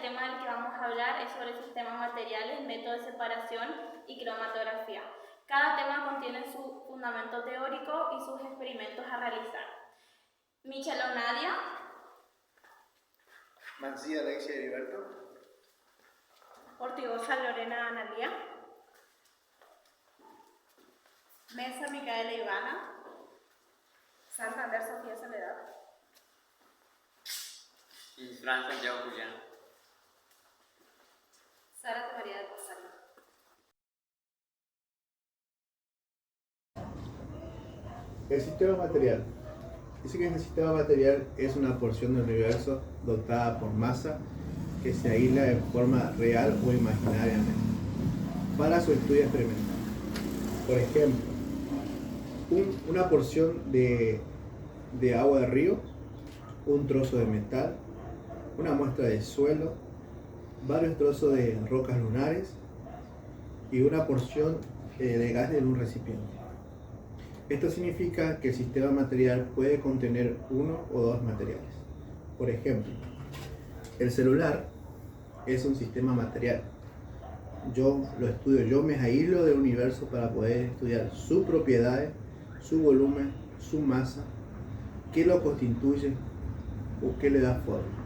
tema del que vamos a hablar es sobre sistemas materiales, método de separación y cromatografía. Cada tema contiene su fundamento teórico y sus experimentos a realizar. Michelo Nadia. Mancilla Alexia Heriberto. Ortigosa Lorena Analia. Mesa Micaela Ivana. Santander Sofía Soledad. Fran Santiago Julián. Sara María de Rosario. El sistema material. Dice que el sistema material es una porción del universo dotada por masa que se aísla de forma real o imaginariamente para su estudio experimental. Por ejemplo, una porción de agua de río, un trozo de metal, una muestra de suelo, varios trozos de rocas lunares y una porción de gas en un recipiente. Esto significa que el sistema material puede contener uno o dos materiales. Por ejemplo, el celular es un sistema material. Yo lo estudio, yo me aíslo del universo para poder estudiar sus propiedades, su volumen, su masa, qué lo constituye o qué le da forma.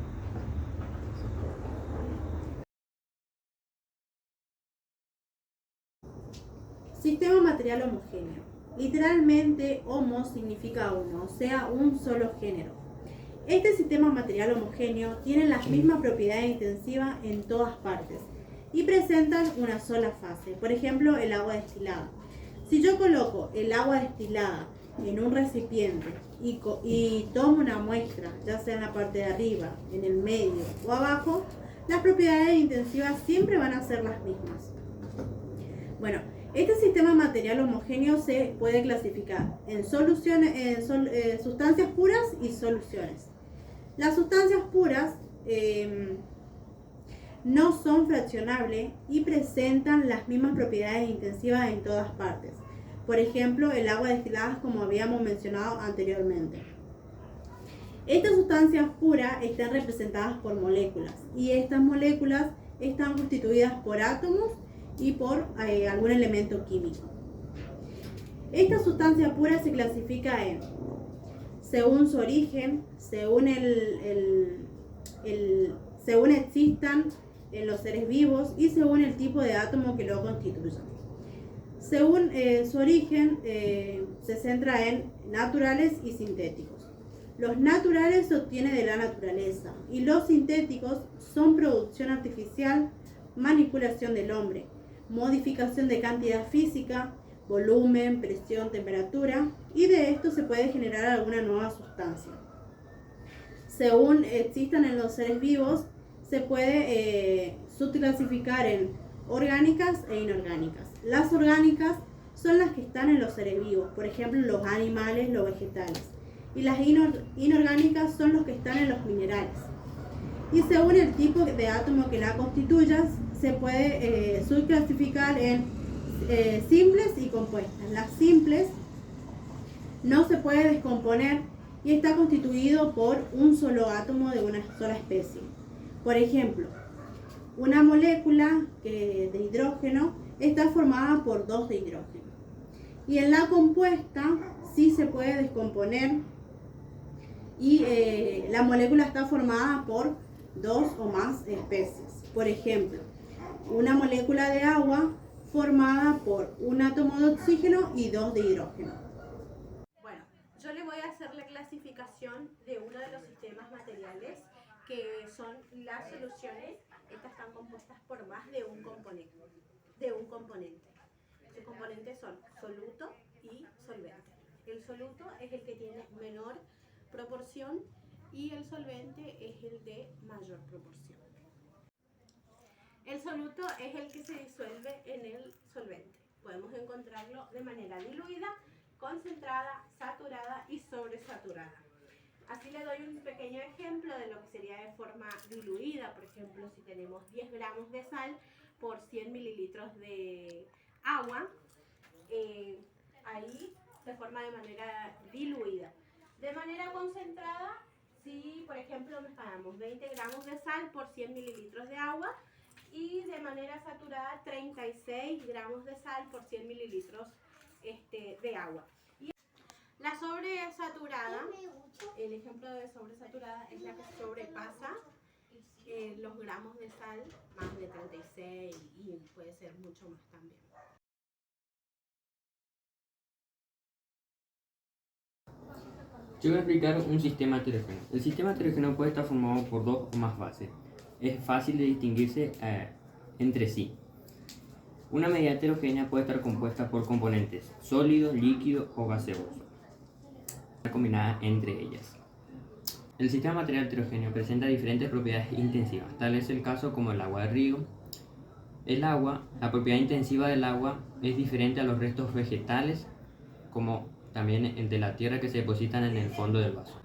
Sistema material homogéneo. Literalmente, homo significa uno, o sea, un solo género. Este sistema material homogéneo tiene las mismas propiedades intensivas en todas partes y presentan una sola fase, por ejemplo, el agua destilada. Si yo coloco el agua destilada en un recipiente y tomo una muestra, ya sea en la parte de arriba, en el medio o abajo, las propiedades intensivas siempre van a ser las mismas. Bueno, este sistema material homogéneo se puede clasificar en sustancias puras y soluciones. Las sustancias puras no son fraccionables y presentan las mismas propiedades intensivas en todas partes. Por ejemplo, el agua destilada, como habíamos mencionado anteriormente. Estas sustancias puras están representadas por moléculas y estas moléculas están constituidas por átomos y por algún elemento químico. Esta sustancia pura se clasifica según su origen, según según existan en los seres vivos y según el tipo de átomo que lo constituyen. Según su origen, se centra en naturales y sintéticos. Los naturales se obtienen de la naturaleza y los sintéticos son producción artificial, manipulación del hombre, modificación de cantidad física, volumen, presión, temperatura, y de esto se puede generar alguna nueva sustancia. Según existan en los seres vivos, se puede subclasificar en orgánicas e inorgánicas. Las orgánicas son las que están en los seres vivos, por ejemplo, los animales, los vegetales. Y las inorgánicas son los que están en los minerales. Y según el tipo de átomo que la constituya, se puede subclasificar en simples y compuestas. Las simples no se puede descomponer y está constituido por un solo átomo de una sola especie. Por ejemplo, una molécula de hidrógeno está formada por 2 de hidrógeno. Y en la compuesta sí se puede descomponer y la molécula está formada por 2 o más especies. Por ejemplo, una molécula de agua formada por un átomo de oxígeno y 2 de hidrógeno. Bueno, yo le voy a hacer la clasificación de uno de los sistemas materiales que son las soluciones. Estas están compuestas por más de un componente. Los componentes son soluto y solvente. El soluto es el que tiene menor proporción y el solvente es el de mayor proporción. El soluto es el que se disuelve en el solvente. Podemos encontrarlo de manera diluida, concentrada, saturada y sobresaturada. Así le doy un pequeño ejemplo de lo que sería de forma diluida. Por ejemplo, si tenemos 10 gramos de sal por 100 mililitros de agua, ahí se forma de manera diluida. De manera concentrada, Si, por ejemplo, mezclamos 20 gramos de sal por 100 mililitros de agua y de manera saturada 36 gramos de sal por 100 mililitros de agua. La sobresaturada, el ejemplo de sobresaturada es la que sobrepasa los gramos de sal, más de 36 y puede ser mucho más también. Yo voy a explicar un sistema heterogéneo. El sistema heterogéneo puede estar formado por dos o más fases. Es fácil de distinguirse entre sí. Una medida heterogénea puede estar compuesta por componentes sólidos, líquidos o gaseosos, combinada entre ellas. El sistema material heterogéneo presenta diferentes propiedades intensivas. Tal es el caso como el agua de río. La propiedad intensiva del agua es diferente a los restos vegetales, como también el de la tierra que se depositan en el fondo del vaso.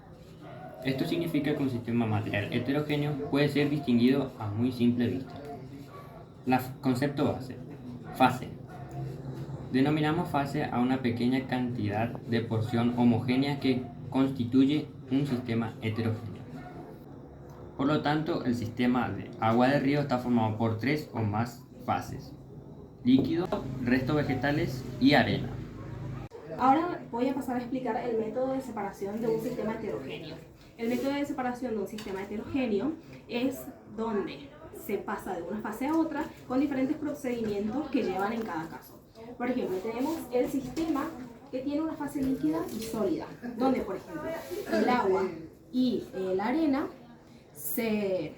Esto significa que un sistema material heterogéneo puede ser distinguido a muy simple vista. Concepto base. Fase. Denominamos fase a una pequeña cantidad de porción homogénea que constituye un sistema heterogéneo. Por lo tanto, el sistema de agua de río está formado por 3 o más fases: líquido, restos vegetales y arena. Ahora voy a pasar a explicar el método de separación de un sistema heterogéneo. El método de separación de un sistema heterogéneo es donde se pasa de una fase a otra con diferentes procedimientos que llevan en cada caso. Por ejemplo, tenemos el sistema que tiene una fase líquida y sólida, donde, por ejemplo, el agua y la arena se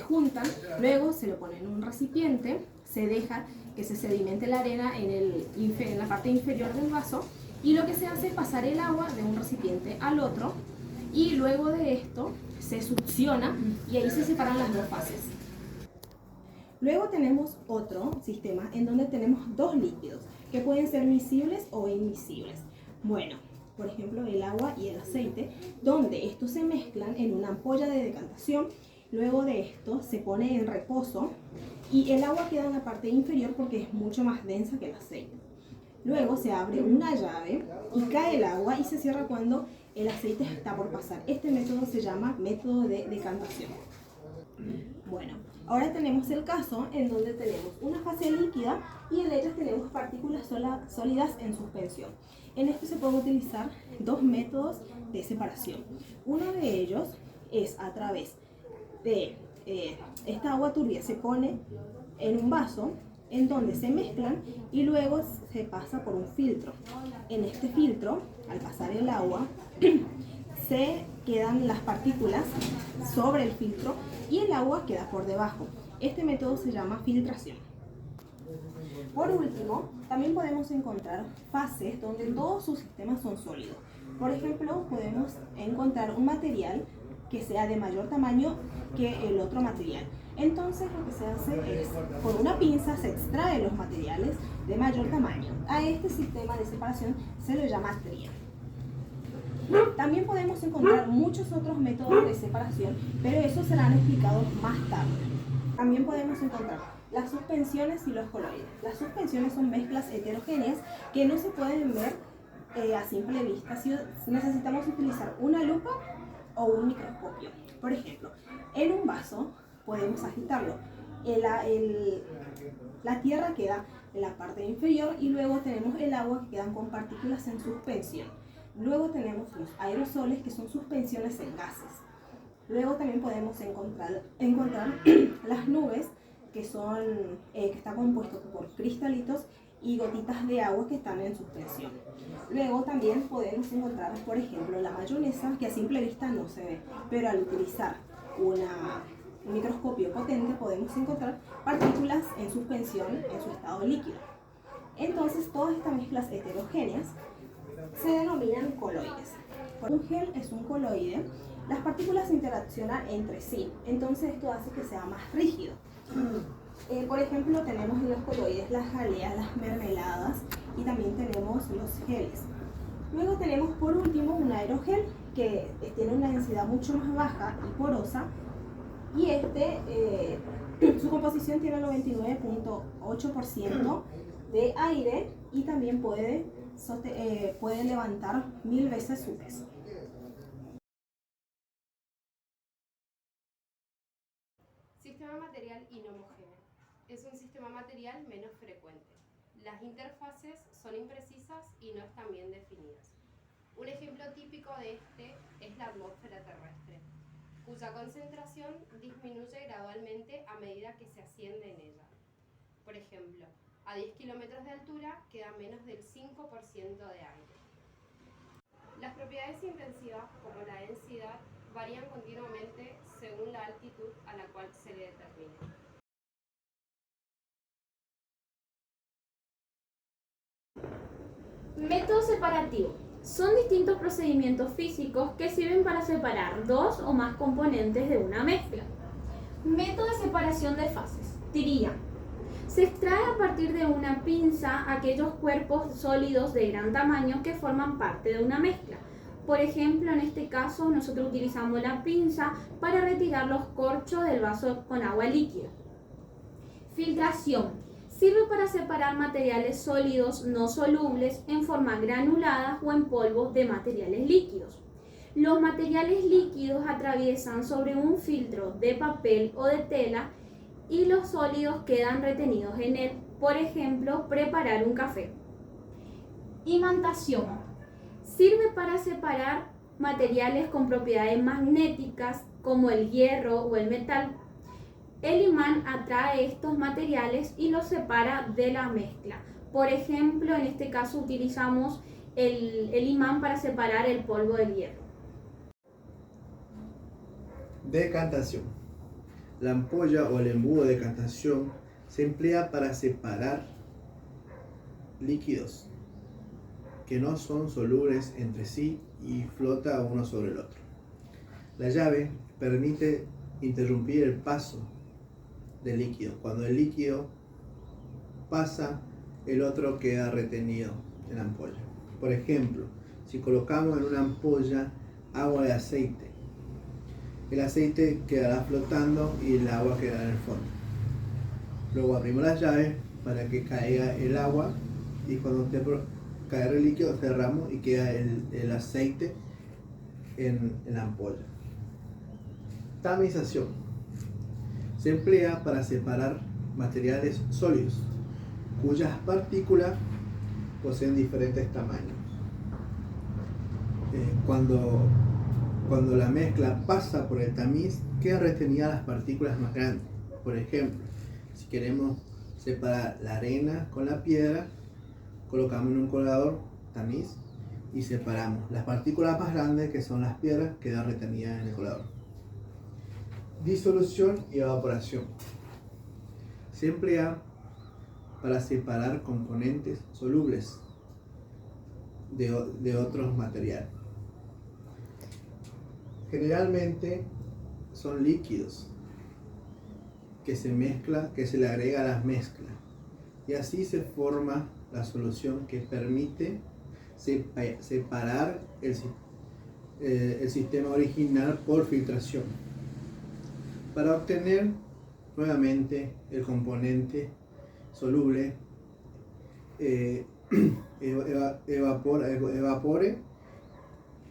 juntan, luego se lo pone en un recipiente, se deja que se sedimente la arena en la parte inferior del vaso, y lo que se hace es pasar el agua de un recipiente al otro, y luego de esto se succiona y ahí se separan las dos fases. Luego tenemos otro sistema en donde tenemos dos líquidos que pueden ser miscibles o invisibles. Bueno, por ejemplo, el agua y el aceite, donde estos se mezclan en una ampolla de decantación. Luego de esto se pone en reposo y el agua queda en la parte inferior porque es mucho más densa que el aceite. Luego se abre una llave y cae el agua y se cierra cuando el aceite está por pasar. Este método se llama método de decantación. Bueno, ahora tenemos el caso en donde tenemos una fase líquida y en ellas tenemos partículas sólidas en suspensión. En esto se pueden utilizar dos métodos de separación. Uno de ellos es a través de esta agua turbia, se pone en un vaso en donde se mezclan y luego se pasa por un filtro. En este filtro, al pasar el agua, se quedan las partículas sobre el filtro y el agua queda por debajo. Este método se llama filtración. Por último, también podemos encontrar fases donde todos sus sistemas son sólidos. Por ejemplo, podemos encontrar un material que sea de mayor tamaño que el otro material. Entonces lo que se hace es, con una pinza se extrae los materiales de mayor tamaño. A este sistema de separación se lo llama tría. También podemos encontrar muchos otros métodos de separación, pero esos serán explicados más tarde. También podemos encontrar las suspensiones y los coloides. Las suspensiones son mezclas heterogéneas que no se pueden ver a simple vista si necesitamos utilizar una lupa o un microscopio. Por ejemplo, en un vaso podemos agitarlo. La tierra queda en la parte inferior y luego tenemos el agua que quedan con partículas en suspensión. Luego tenemos los aerosoles, que son suspensiones en gases. Luego también podemos encontrar las nubes, que está compuesto por cristalitos y gotitas de agua que están en suspensión. Luego también podemos encontrar, por ejemplo, la mayonesa, que a simple vista no se ve, pero al utilizar un microscopio potente podemos encontrar partículas en suspensión en su estado líquido. Entonces, todas estas mezclas heterogéneas se denominan coloides. Un gel es un coloide. Las partículas interaccionan entre sí, entonces esto hace que sea más rígido. Por ejemplo, tenemos en los coloides las jaleas, las mermeladas y también tenemos los geles. Luego tenemos por último un aerogel que tiene una densidad mucho más baja y porosa, y su composición tiene el 99.8% de aire y también puede levantar 1000 veces su peso. sistema material inhomogéneo. Es un sistema material menos frecuente. Las interfaces son imprecisas y no están bien definidas. Un ejemplo típico de este es la atmósfera terrestre, cuya concentración disminuye gradualmente a medida que se asciende en ella. Por ejemplo, a 10 kilómetros de altura queda menos del 5% de aire. Las propiedades intensivas, como la densidad, varían continuamente según la altitud a la cual se le determine. Método separativo. Son distintos procedimientos físicos que sirven para separar dos o más componentes de una mezcla. Método de separación de fases. Tiría. Se extrae a partir de una pinza aquellos cuerpos sólidos de gran tamaño que forman parte de una mezcla. Por ejemplo, en este caso nosotros utilizamos la pinza para retirar los corchos del vaso con agua líquida. Filtración. Sirve para separar materiales sólidos no solubles en forma granulada o en polvo de materiales líquidos. Los materiales líquidos atraviesan sobre un filtro de papel o de tela y los sólidos quedan retenidos en él. Por ejemplo, preparar un café. Imantación. Sirve para separar materiales con propiedades magnéticas como el hierro o el metal. El imán atrae estos materiales y los separa de la mezcla. Por ejemplo, en este caso utilizamos el imán para separar el polvo del hierro. Decantación. La ampolla o el embudo de decantación se emplea para separar líquidos que no son solubles entre sí y flota uno sobre el otro. La llave permite interrumpir el paso del líquido. Cuando el líquido pasa, el otro queda retenido en la ampolla. Por ejemplo, si colocamos en una ampolla agua de aceite, el aceite quedará flotando y el agua quedará en el fondo. Luego abrimos la llave para que caiga el agua y cuando esté por caer el líquido cerramos y queda el aceite en la ampolla. Tamización. Se emplea para separar materiales sólidos cuyas partículas poseen diferentes tamaños. Cuando la mezcla pasa por el tamiz, quedan retenidas las partículas más grandes. Por ejemplo, si queremos separar la arena con la piedra, colocamos en un colador tamiz y separamos. Las partículas más grandes, que son las piedras, quedan retenidas en el colador. Disolución y evaporación. Se emplea para separar componentes solubles de otros materiales. Generalmente son líquidos que se le agrega a las mezclas y así se forma la solución que permite separar el sistema original por filtración para obtener nuevamente el componente soluble evapore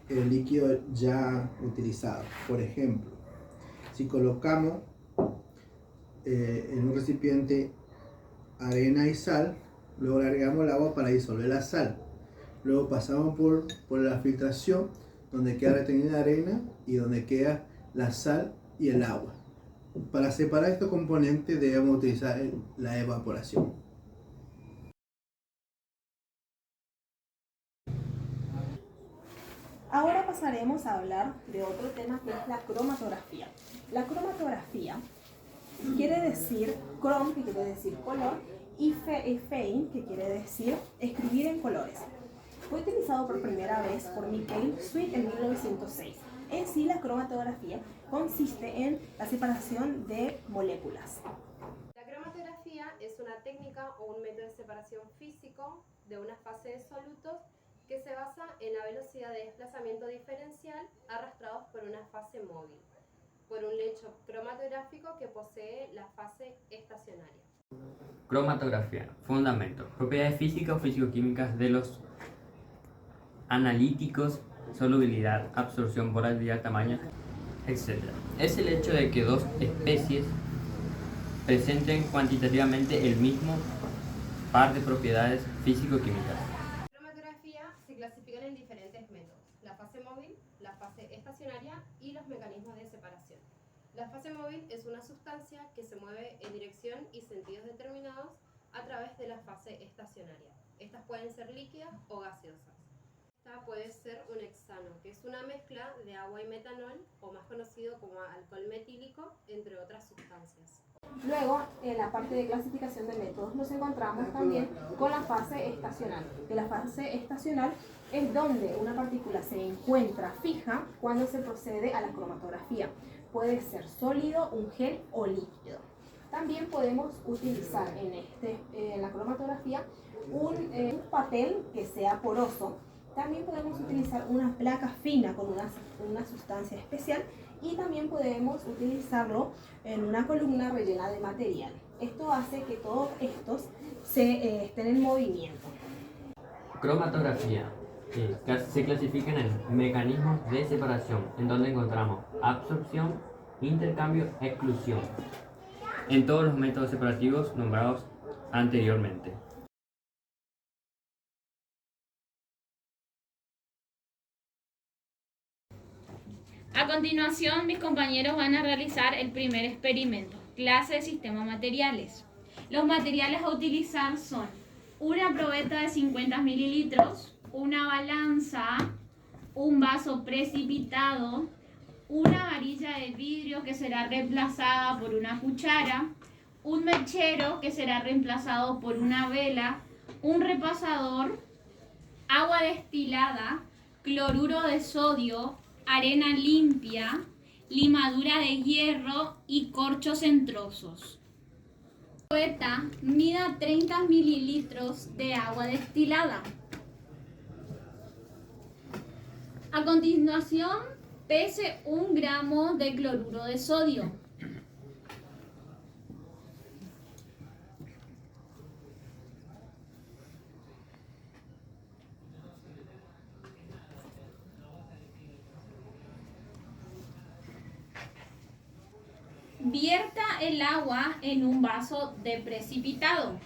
el líquido ya utilizado. Por ejemplo, si colocamos en un recipiente arena y sal, luego le agregamos el agua para disolver la sal, luego pasamos por la filtración donde queda retenida la arena y donde queda la sal y el agua. Para separar estos componentes debemos utilizar la evaporación. Ahora pasaremos a hablar de otro tema que es la cromatografía. La cromatografía quiere decir crom, que quiere decir color, y fein, que quiere decir escribir en colores. Fue utilizado por primera vez por Michael Sweet en 1906. En sí, la cromatografía consiste en la separación de moléculas. La cromatografía es una técnica o un método de separación físico de una fase de solutos que se basa en la velocidad de desplazamiento diferencial arrastrados por una fase móvil, por un lecho cromatográfico que posee la fase estacionaria. Cromatografía. Fundamento. Propiedades físicas o físico-químicas de los analíticos, solubilidad, absorción, volatilidad, tamaño, etc. Es el hecho de que dos especies presenten cuantitativamente el mismo par de propiedades físico-químicas. La cromatografía se clasifican en diferentes métodos: la fase móvil, la fase estacionaria y los mecanismos de separación. La fase móvil es una sustancia que se mueve en dirección y sentidos determinados a través de la fase estacionaria. Estas pueden ser líquidas o gaseosas. Esta puede ser un hexano, que es una mezcla de agua y metanol, o más conocido como alcohol metílico, entre otras sustancias. Luego, en la parte de clasificación de métodos, nos encontramos también con la fase estacional. Que la fase estacional es donde una partícula se encuentra fija cuando se procede a la cromatografía. Puede ser sólido, un gel o líquido. También podemos utilizar en la cromatografía un papel que sea poroso. También podemos utilizar una placa fina con una sustancia especial, y también podemos utilizarlo en una columna rellena de material. Esto hace que todos estos estén en movimiento. Cromatografía. Se clasifican en mecanismos de separación, en donde encontramos absorción, intercambio, exclusión, en todos los métodos separativos nombrados anteriormente. A continuación, mis compañeros van a realizar el primer experimento, clase de sistema materiales. Los materiales a utilizar son una probeta de 50 mililitros, una balanza, un vaso precipitado, una varilla de vidrio que será reemplazada por una cuchara, un mechero que será reemplazado por una vela, un repasador, agua destilada, cloruro de sodio, arena limpia, limadura de hierro y corchos en trozos. La probeta mida 30 mililitros de agua destilada. A continuación, pese 1 gramo de cloruro de sodio. Vierta el agua en un vaso de precipitado.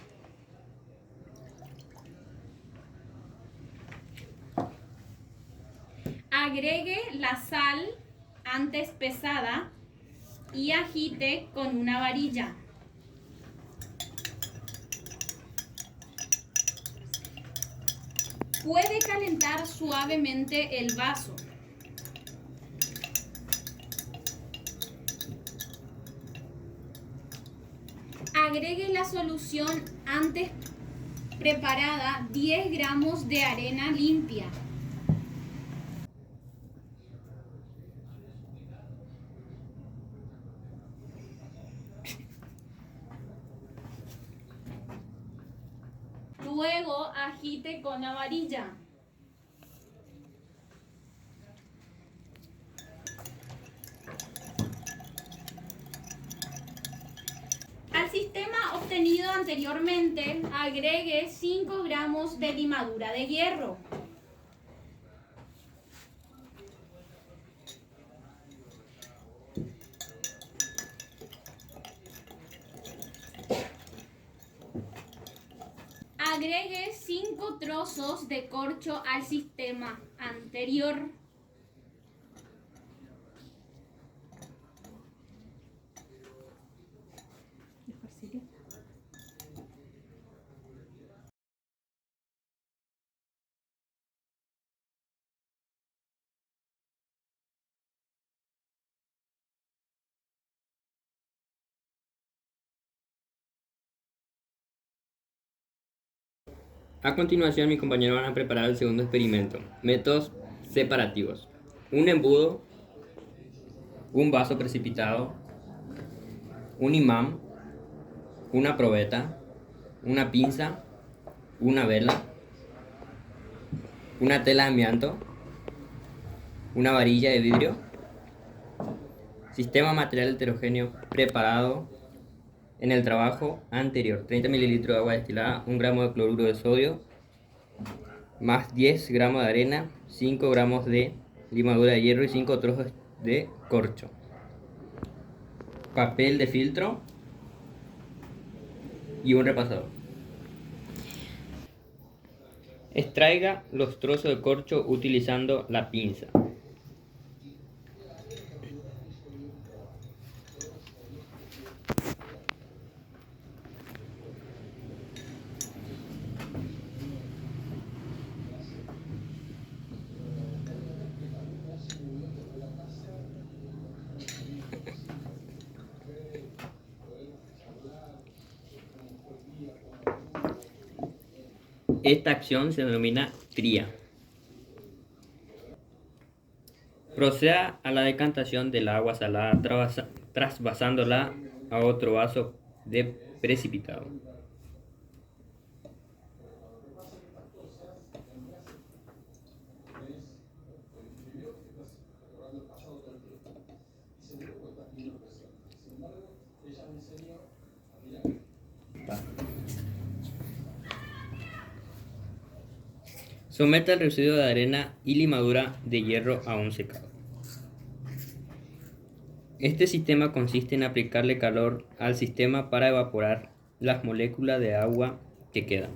Agregue la sal antes pesada y agite con una varilla. Puede calentar suavemente el vaso. Agregue la solución antes preparada, 10 gramos de arena limpia. Luego agite con la varilla. Al sistema obtenido anteriormente, agregue 5 gramos de limadura de hierro. Agregue 5 trozos de corcho al sistema anterior. A continuación, mis compañeros van a preparar el segundo experimento. Métodos separativos. Un embudo, un vaso precipitado, un imán, una probeta, una pinza, una vela, una tela de amianto, una varilla de vidrio, sistema material heterogéneo preparado en el trabajo anterior: 30 mililitros de agua destilada, 1 gramo de cloruro de sodio, más 10 gramos de arena, 5 gramos de limadura de hierro y 5 trozos de corcho. Papel de filtro, y un repasador. Extraiga los trozos de corcho utilizando la pinza. Esta acción se denomina tría. Proceda a la decantación del agua salada trasvasándola a otro vaso de precipitado. Someta el residuo de arena y limadura de hierro a un secado. Este sistema consiste en aplicarle calor al sistema para evaporar las moléculas de agua que quedan.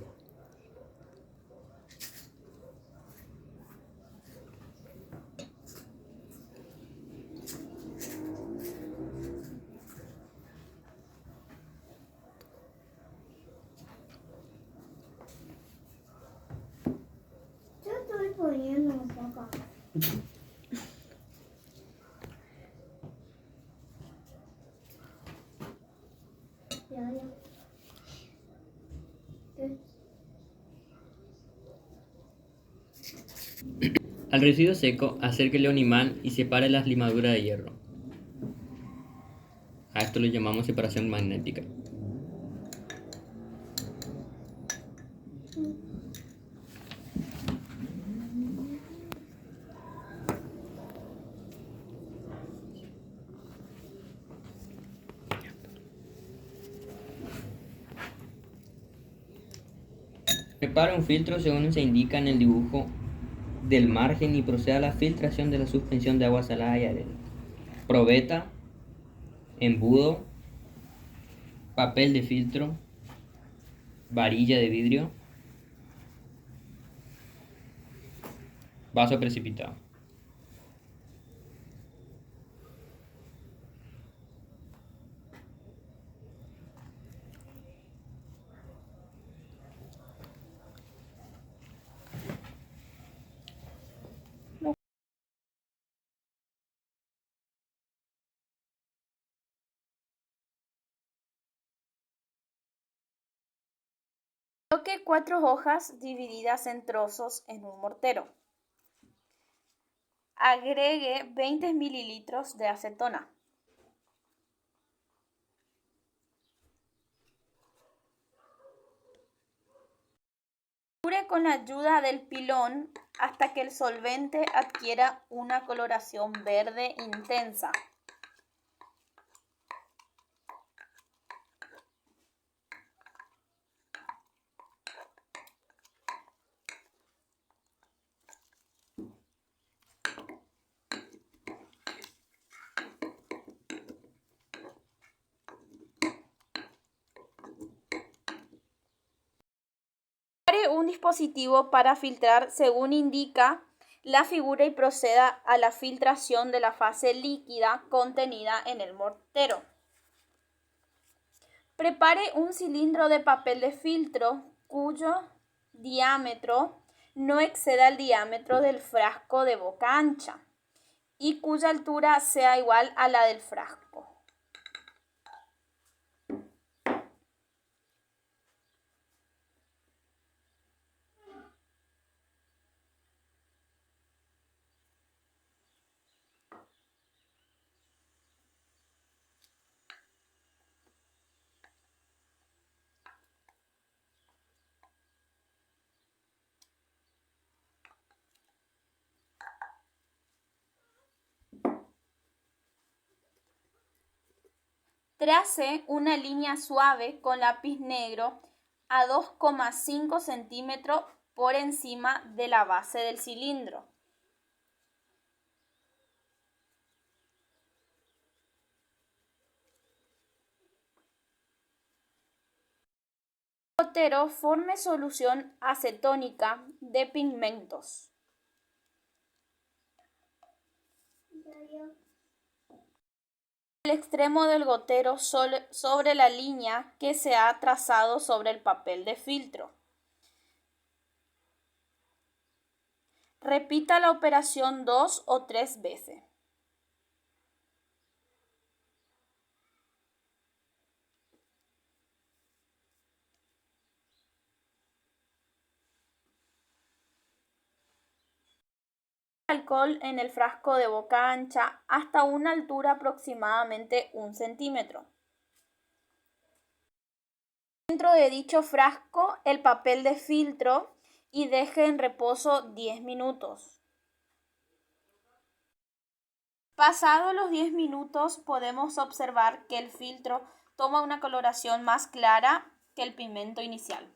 Yo estoy poniendo un poco. Ya. Al residuo seco, acérquele un imán y separe las limaduras de hierro. A esto lo llamamos separación magnética. Prepare un filtro según se indica en el dibujo del margen y proceda a la filtración de la suspensión de agua salada y arena. Probeta, embudo, papel de filtro, varilla de vidrio, vaso precipitado. Coloque 4 hojas divididas en trozos en un mortero. Agregue 20 mililitros de acetona. Cure con la ayuda del pilón hasta que el solvente adquiera una coloración verde intensa. Prepare un dispositivo para filtrar según indica la figura y proceda a la filtración de la fase líquida contenida en el mortero. Prepare un cilindro de papel de filtro cuyo diámetro no exceda el diámetro del frasco de boca ancha y cuya altura sea igual a la del frasco. Trace una línea suave con lápiz negro a 2,5 centímetros por encima de la base del cilindro. gotero forme solución acetónica de pigmentos. El extremo del gotero sobre la línea que se ha trazado sobre el papel de filtro. Repita la operación 2 o 3 veces. Alcohol en el frasco de boca ancha hasta una altura aproximadamente 1 centímetro. Dentro de dicho frasco el papel de filtro y deje en reposo 10 minutos. Pasados los 10 minutos podemos observar que el filtro toma una coloración más clara que el pigmento inicial.